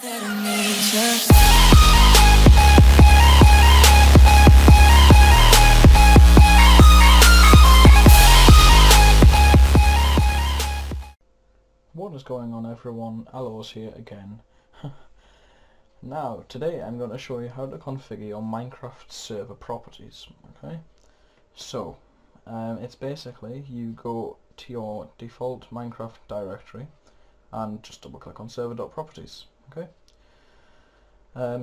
What is going on, everyone? Aloes here again. Now, today I'm going to show you how to configure your Minecraft server properties. Okay, so it's basically you go to your default Minecraft directory and just double click on server.properties. Okay,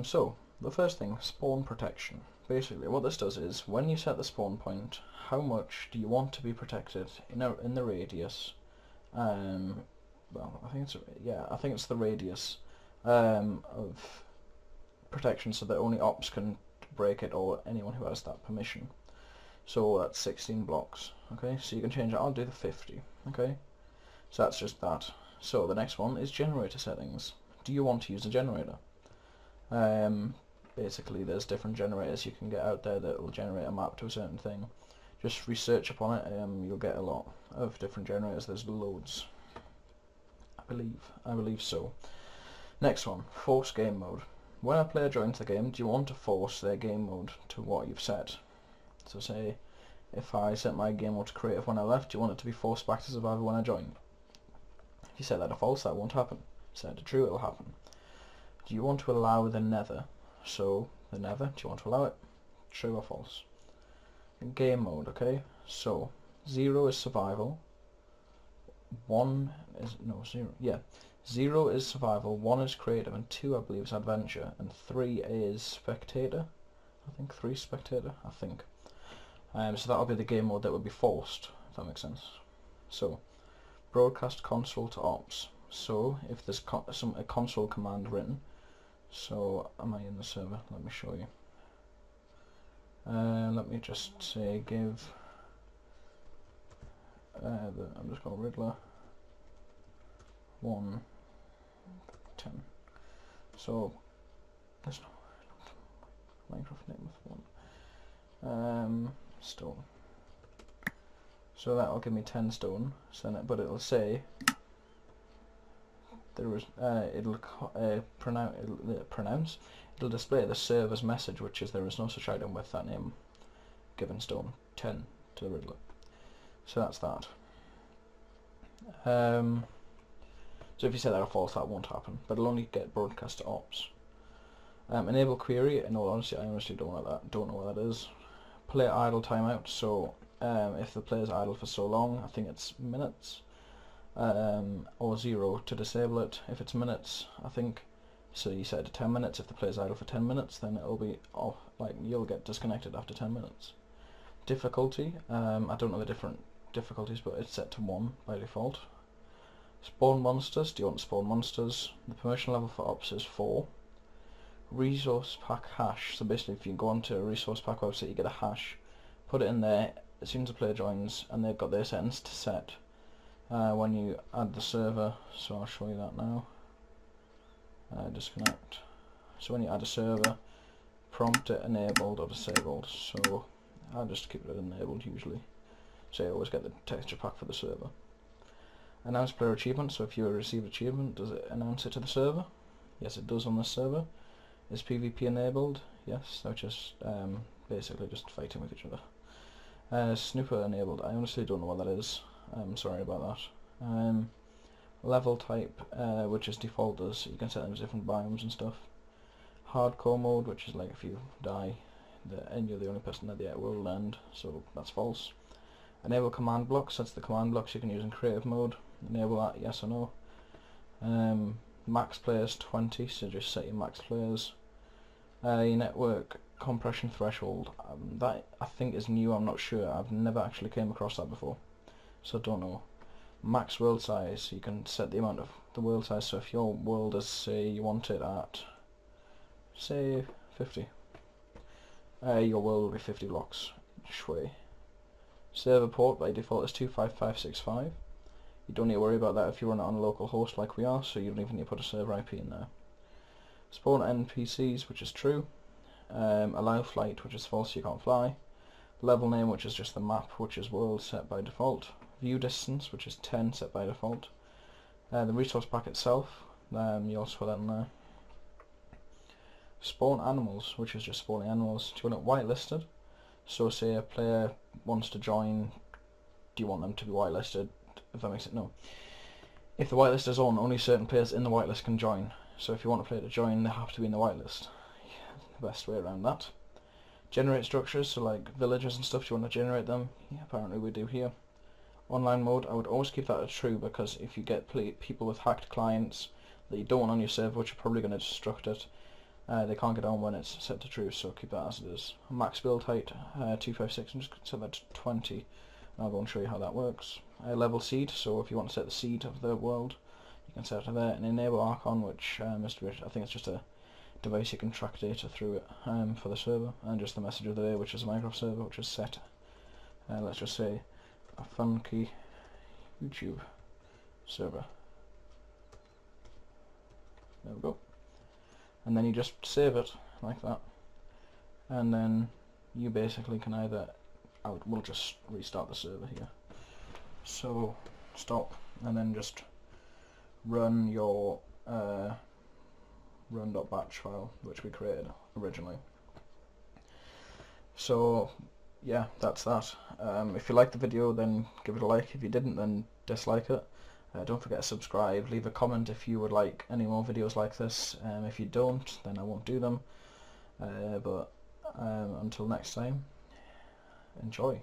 so the first thing, spawn protection. Basically what this does is when you set the spawn point, how much do you want to be protected in the radius. Well, I think it's the radius of protection, so that only ops can break it or anyone who has that permission. So that's 16 blocks. Okay, so you can change it. I'll do the 50. Okay, so that's just that. So the next one is generator settings. Do you want to use a generator? Basically there's different generators you can get out there that will generate a map to a certain thing. Just research upon it, you'll get a lot of different generators. There's loads. I believe so. Next one, force game mode. When a player joins the game, do you want to force their game mode to what you've set? So say, if I set my game mode to creative when I left, do you want it to be forced back to survival when I joined? If you set that to false, that won't happen. Set it to true, it'll happen. Do you want to allow the nether? So, the nether, do you want to allow it? True or false? Game mode, okay? So, 0 is survival. 0 is survival, 1 is creative, and 2 I believe is adventure, and 3 is spectator. So that'll be the game mode that would be forced, if that makes sense. So broadcast console to ops. So if there's a console command written, so am I in the server? Let me show you. Let me just say give I'm just going Riddler 1 10. So there's no Minecraft name of 1 stone. So that'll give me 10 stone. So then but it'll say there is it'll display the server's message, which is there is no such item with that name given stone 10 to the Riddler. So that's that. So if you set that to false, that won't happen, but it'll only get broadcast to ops. Enable query. In all honesty, I honestly don't know what that is. Player idle timeout. So if the player's idle for so long, I think it's minutes, or 0 to disable it. If it's minutes, I think. So you set it to 10 minutes. If the player's idle for 10 minutes, then it'll be off. Like you'll get disconnected after 10 minutes. Difficulty. I don't know the different difficulties, but it's set to 1 by default. Spawn monsters. Do you want to spawn monsters? The permission level for ops is 4. Resource pack hash. So basically, if you go onto a resource pack website, you get a hash. Put it in there as soon as the player joins, and they've got their settings to set when you add the server. So I'll show you that now. Disconnect. So when you add a server, prompt it enabled or disabled. So I'll just keep it enabled usually. So you always get the texture pack for the server. Announce player achievement. So if you receive achievement, does it announce it to the server? Yes, it does on this server. Is PvP enabled? Yes, which is basically just fighting with each other. Snooper enabled. I honestly don't know what that is. I'm sorry about that. Level type, which is default, you can set them as different biomes and stuff. Hardcore mode, which is like if you die, and you're the only person at the world will end, so that's false. Enable command blocks. That's the command blocks you can use in creative mode. Enable that, yes or no. Max players 20, so just set your max players. Your network compression threshold, that I think is new. I'm not sure. I've never actually came across that before, so don't know. Max world size, you can set the amount of the world size. So if your world is, say you want it at say 50, your world will be 50 blocks each way. Server port by default is 25565. You don't need to worry about that if you run it on a local host like we are, so you don't even need to put a server IP in there. Spawn NPCs, which is true. Allow flight, which is false, you can't fly. Level name, which is just the map, which is world, set by default. View distance, which is 10, set by default. The resource pack itself, you also put that in there. Spawn animals, which is just spawning animals. Do you want it whitelisted? So say a player wants to join, do you want them to be whitelisted? If that makes it, no. If the whitelist is on, only certain players in the whitelist can join. So if you want a player to join, they have to be in the whitelist. Yeah, the best way around that. Generate structures, so like villages and stuff, do you want to generate them? Yeah, apparently we do here. Online mode, I would always keep that as true, because if you get people with hacked clients that you don't want on your server, which are probably going to destruct it, they can't get on when it's set to true, so keep that as it is. Max build height, 256, I'm just going to set that to 20, and I'll go and show you how that works. Level seed, so if you want to set the seed of the world, you can set it to there, and enable Archon, which I think it's just a device you can track data through it for the server, and just the message of the day, which is a Minecraft server, which is set, let's just say, a funky YouTube server. There we go. And then you just save it like that, and then you basically can either, we'll just restart the server here. So stop, and then just run your run.batch file, which we created originally. So yeah, that's that. If you liked the video, then give it a like. If you didn't, then dislike it. Don't forget to subscribe. Leave a comment if you would like any more videos like this. If you don't, then I won't do them. But until next time, enjoy.